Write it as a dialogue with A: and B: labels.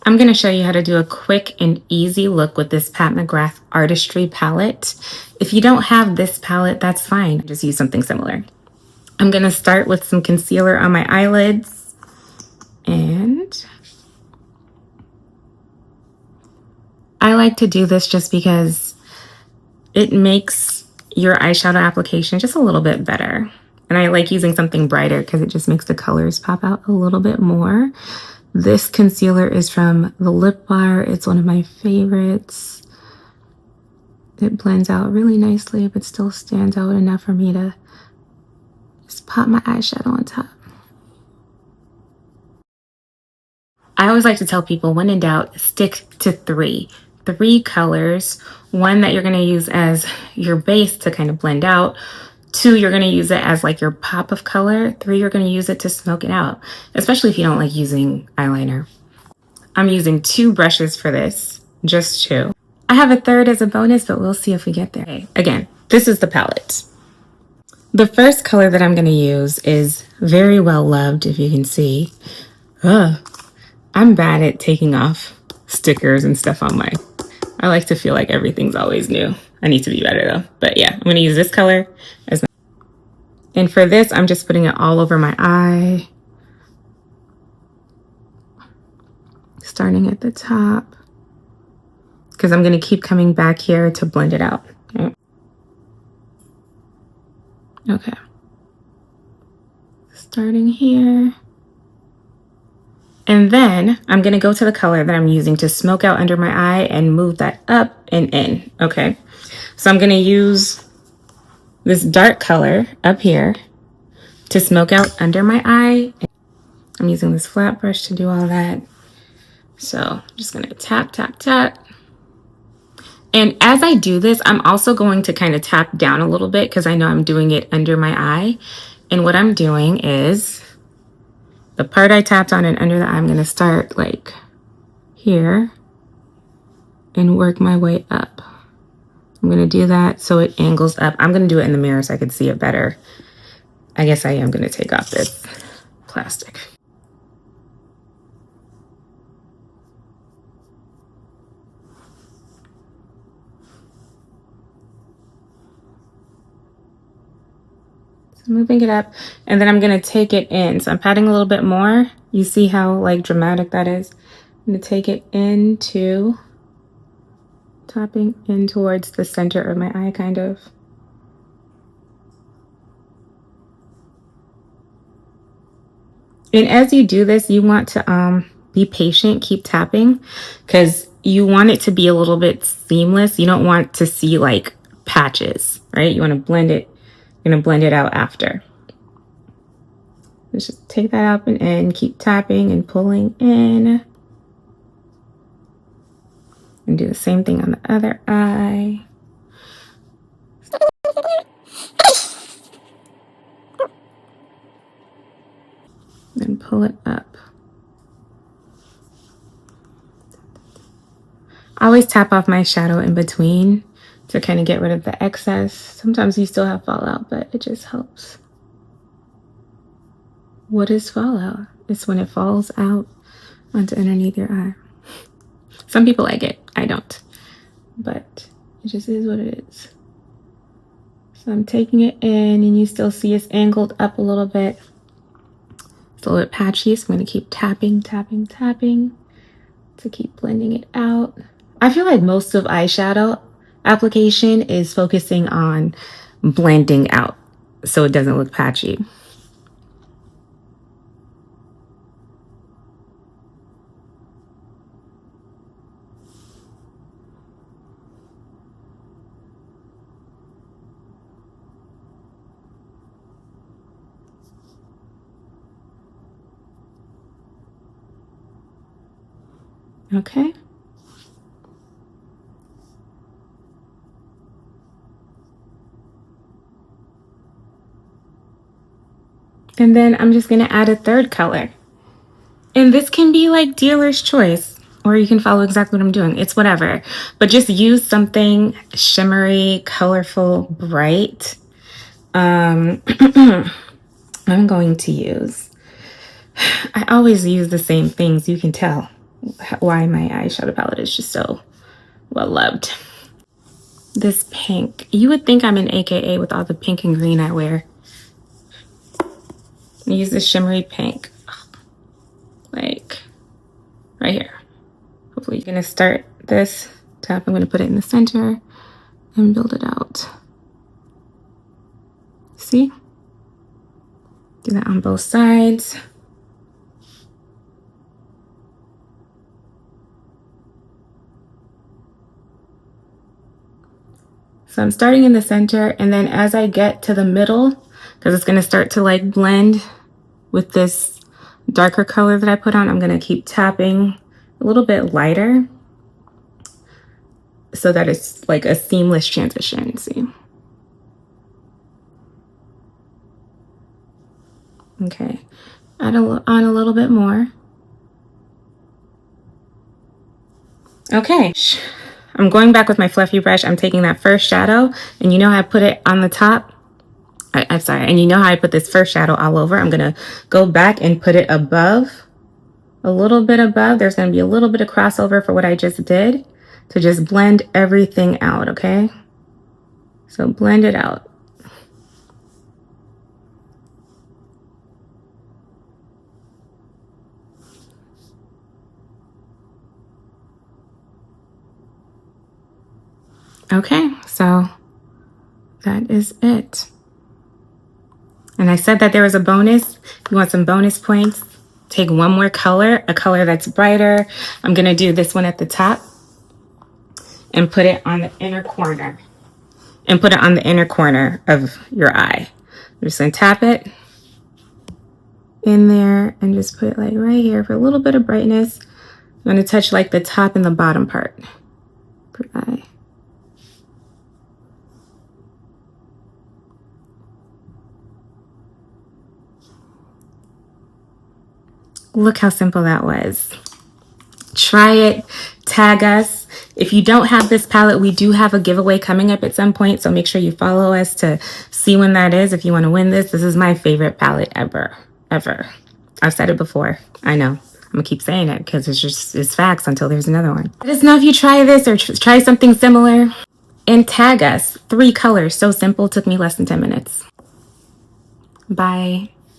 A: I'm going to show you how to do a quick and easy look with this Pat McGrath Artistry palette. If you don't have this palette, that's fine. Just use something similar. I'm going to start with some concealer on my eyelids. And I like to do this just because it makes your eyeshadow application just a little bit better. And I like using something brighter because it just makes the colors pop out a little bit more. This concealer is from the Lip Bar. It's one of my favorites. It blends out really nicely, but still stands out enough for me to just pop my eyeshadow on top. I always like to tell people, when in doubt, stick to three colors. One that you're going to use as your base to kind of blend out. 2, you're going to use it as like your pop of color. 3, you're going to use it to smoke it out, especially if you don't like using eyeliner. I'm using 2 brushes for this, just 2. I have a third as a bonus, but we'll see if we get there. Okay, again, this is the palette. The first color that I'm going to use is very well loved, if you can see. I'm bad at taking off stickers and stuff on mine. I like to feel like everything's always new. I need to be better though. But yeah, I'm going to use this color as my... And for this, I'm just putting it all over my eye. Starting at the top. Because I'm going to keep coming back here to blend it out. Okay. Starting here. And then I'm going to go to the color that I'm using to smoke out under my eye and move that up and in. Okay. So I'm going to use this dark color up here to smoke out under my eye. I'm using this flat brush to do all that. So I'm just going to tap, tap, tap. And as I do this, I'm also going to kind of tap down a little bit because I know I'm doing it under my eye. And what I'm doing is the part I tapped on and under the eye, I'm going to start like here and work my way up. I'm going to do that so it angles up. I'm going to do it in the mirror so I can see it better. I guess I am going to take off this plastic. Moving it up, and then I'm going to take it in. So I'm patting a little bit more. You see how like dramatic that is? I'm going to take it into, tapping in towards the center of my eye kind of. And as you do this, you want to be patient, keep tapping, because you want it to be a little bit seamless. You don't want to see like patches, right? You want to blend it. You're going to blend it out after. Let's just take that up and in, keep tapping and pulling in. And do the same thing on the other eye. Then pull it up. I always tap off my shadow in between to kind of get rid of the excess. Sometimes you still have fallout, but it just helps. What is fallout? It's when it falls out onto underneath your eye. Some people like it. I don't. But it just is what it is. So I'm taking it in, and you still see it's angled up a little bit. It's a little bit patchy, so I'm going to keep tapping, tapping, tapping to keep blending it out. I feel like most of eyeshadow application is focusing on blending out so it doesn't look patchy. Okay. And then I'm just going to add a third color. And this can be like dealer's choice, or you can follow exactly what I'm doing. It's whatever. But just use something shimmery, colorful, bright. I'm going to use, I always use the same things, you can tell. why my eyeshadow palette is just so well loved. This pink. You would think I'm an AKA with all the pink and green I wear. I use this shimmery pink. Like right here. Hopefully you're gonna start this top. I'm gonna put it in the center and build it out. See? Do that on both sides. So I'm starting in the center, and then as I get to the middle, because it's gonna start to like blend with this darker color that I put on, I'm gonna keep tapping a little bit lighter so that it's like a seamless transition, see? Okay, add on a little bit more. Okay, I'm going back with my fluffy brush. I'm taking that first shadow, and you know how I put it on the top? I'm sorry, and you know how I put this first shadow all over? I'm gonna go back and put it above, a little bit above. There's gonna be a little bit of crossover for what I just did to just blend everything out, okay? So blend it out. Okay, so that is it. And I said that there was a bonus. If you want some bonus points, take one more color, a color that's brighter. I'm gonna do this one at the top and put it on the inner corner. And put it on the inner corner of your eye. I'm just gonna tap it in there and just put it like right here for a little bit of brightness. I'm gonna touch like the top and the bottom part for eye. Look how simple that was. Try it, tag us. If you don't have this palette, we do have a giveaway coming up at some point, so make sure you follow us to see when that is if you want to win this. This is my favorite palette ever. I've said it before. I know. I'm gonna keep saying it because it's facts until there's another one. Let us know if you try this or try something similar. And tag us. 3 colors. So simple. Took me less than 10 minutes. Bye.